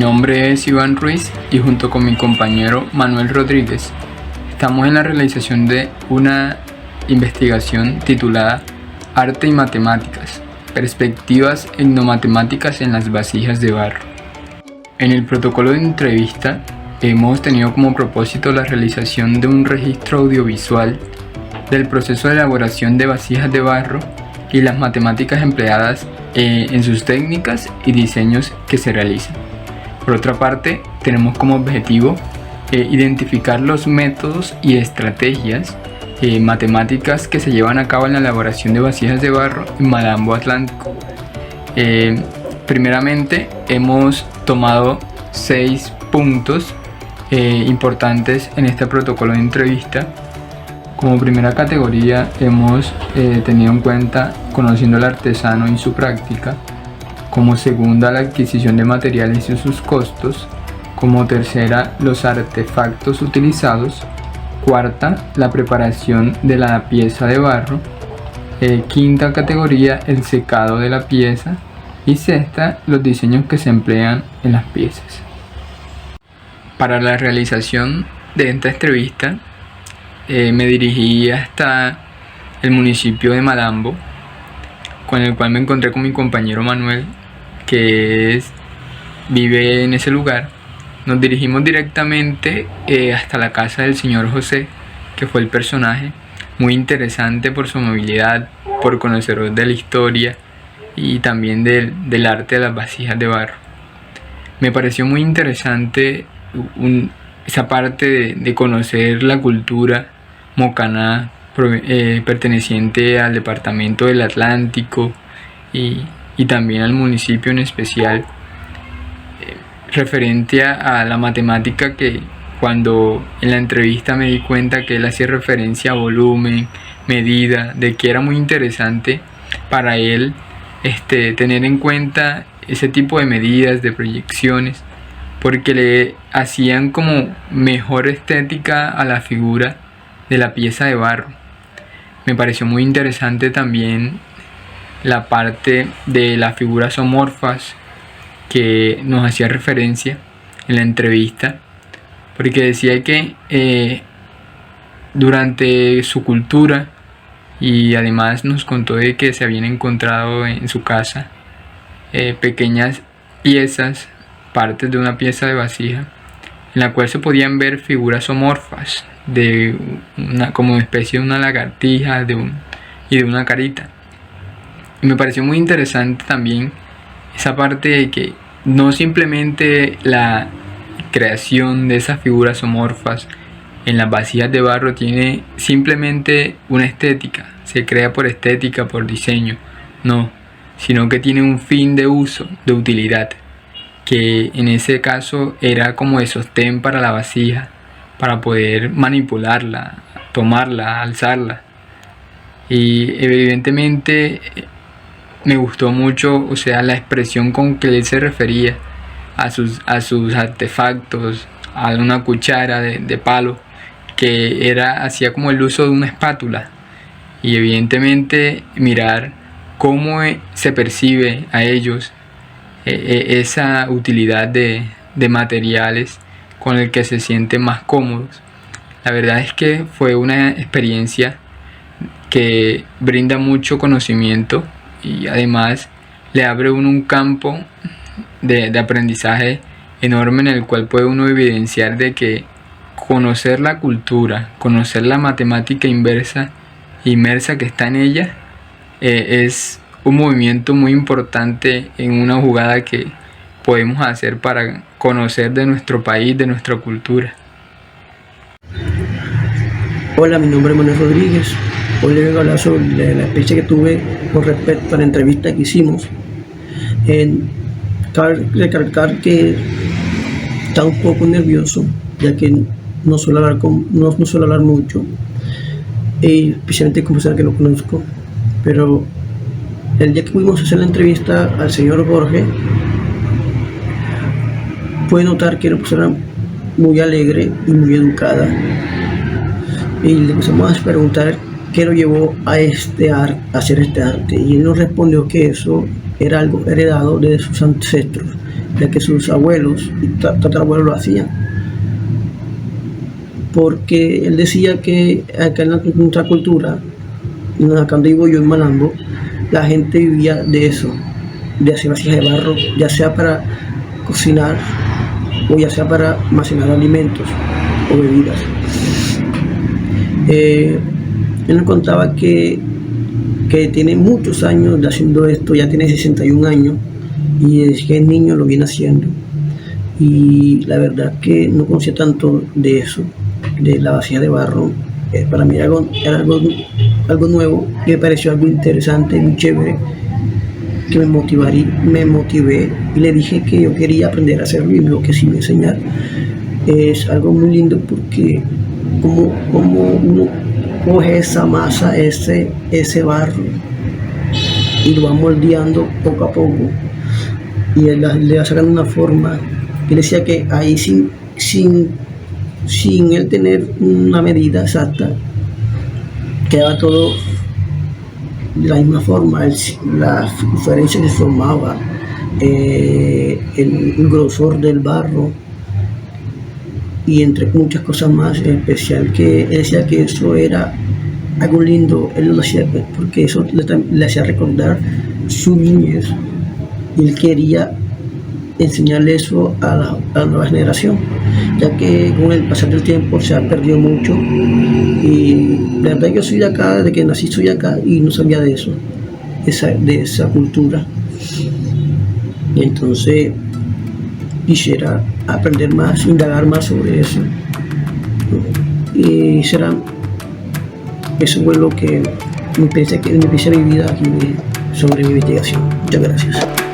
nombre es Iván Ruiz y junto con mi compañero Manuel Rodríguez estamos en la realización de una investigación titulada Arte y Matemáticas, perspectivas etnomatemáticas en las vasijas de barro. En el protocolo de entrevista hemos tenido como propósito la realización de un registro audiovisual del proceso de elaboración de vasijas de barro y las matemáticas empleadas en sus técnicas y diseños que se realizan. Por otra parte, tenemos como objetivo identificar los métodos y estrategias matemáticas que se llevan a cabo en la elaboración de vasijas de barro en Malambo Atlántico. Primeramente, hemos tomado 6 puntos importantes en este protocolo de entrevista. Como primera categoría hemos tenido en cuenta conociendo al artesano y su práctica. Como segunda, la adquisición de materiales y sus costos. Como tercera, los artefactos utilizados. Cuarta, la preparación de la pieza de barro. Quinta categoría, el secado de la pieza. Y sexta, los diseños que se emplean en las piezas. Para la realización de esta entrevista me dirigí hasta el municipio de Malambo, con el cual me encontré con mi compañero Manuel, que vive en ese lugar. Nos dirigimos directamente hasta la casa del señor José, que fue el personaje, muy interesante por su amabilidad, por conocer de la historia y también del arte de las vasijas de barro. Me pareció muy interesante esa parte de conocer la cultura mocaná perteneciente al departamento del Atlántico y también al municipio en especial, referente a la matemática, que cuando en la entrevista me di cuenta que él hacía referencia a volumen, medida, de que era muy interesante para él tener en cuenta ese tipo de medidas, de proyecciones, porque le hacían como mejor estética a la figura de la pieza de barro. Me pareció muy interesante también la parte de las figuras zoomorfas que nos hacía referencia en la entrevista, porque decía que durante su cultura, y además nos contó de que se habían encontrado en su casa pequeñas piezas, partes de una pieza de vasija, en la cual se podían ver figuras zoomorfas de como especie de una lagartija y de una carita. Y me pareció muy interesante también esa parte de que no simplemente la creación de esas figuras zoomorfas en las vasijas de barro tiene simplemente una estética, se crea por estética, por diseño, no, sino que tiene un fin de uso, de utilidad, que en ese caso era como de sostén para la vasija, para poder manipularla, tomarla, alzarla. Y evidentemente me gustó mucho, o sea, la expresión con que él se refería a sus artefactos, a una cuchara de palo, que hacía como el uso de una espátula, y evidentemente mirar cómo se percibe a ellos esa utilidad de materiales con el que se sienten más cómodos. La verdad es que fue una experiencia que brinda mucho conocimiento y además le abre uno un campo de aprendizaje enorme, en el cual puede uno evidenciar de que conocer la cultura, conocer la matemática inmersa que está en ella, es un movimiento muy importante en una jugada que podemos hacer para conocer de nuestro país, de nuestra cultura. Hola, mi nombre es Manuel Rodríguez. Hoy le vengo a hablar sobre la experiencia que tuve con respecto a la entrevista que hicimos. Cabe recalcar que estaba un poco nervioso, ya que no suelo hablar mucho, especialmente con personas que no conozco. Pero el día que pudimos hacer la entrevista al señor Jorge, pude notar que era una persona muy alegre y muy educada, y le empezamos a preguntar que lo llevó a hacer este arte. Y él nos respondió que eso era algo heredado de sus ancestros, ya que sus abuelos y tatarabuelos lo hacían. Porque él decía que acá en nuestra cultura, acá donde vivo yo en Malambo, la gente vivía de eso, de hacer vasijas de barro, ya sea para cocinar o ya sea para almacenar alimentos o bebidas. Él nos contaba que tiene muchos años de haciendo esto, ya tiene 61 años y desde que es niño lo viene haciendo. Y la verdad que no conocía tanto de eso, de la vasija de barro. Para mí era algo nuevo, que me pareció algo interesante, muy chévere, que me motivé y le dije que yo quería aprender a hacerlo y me dijo que sí me enseñar. Es algo muy lindo porque como uno coge esa masa, ese barro y lo va moldeando poco a poco y le va sacando una forma. Él decía que ahí sin él tener una medida exacta quedaba todo de la misma forma, la diferencia que formaba, el grosor del barro y entre muchas cosas más, en especial que él decía que eso era algo lindo. Él lo hacía porque eso le hacía recordar su niñez y él quería enseñarle eso a la nueva generación, ya que con el pasar del tiempo se ha perdido mucho. Y la verdad, yo soy de acá, desde que nací soy de acá y no sabía de eso, de esa cultura. Y entonces quisiera aprender más, indagar más sobre eso. Y eso fue lo que me pensé mi vida aquí sobre mi investigación. Muchas gracias.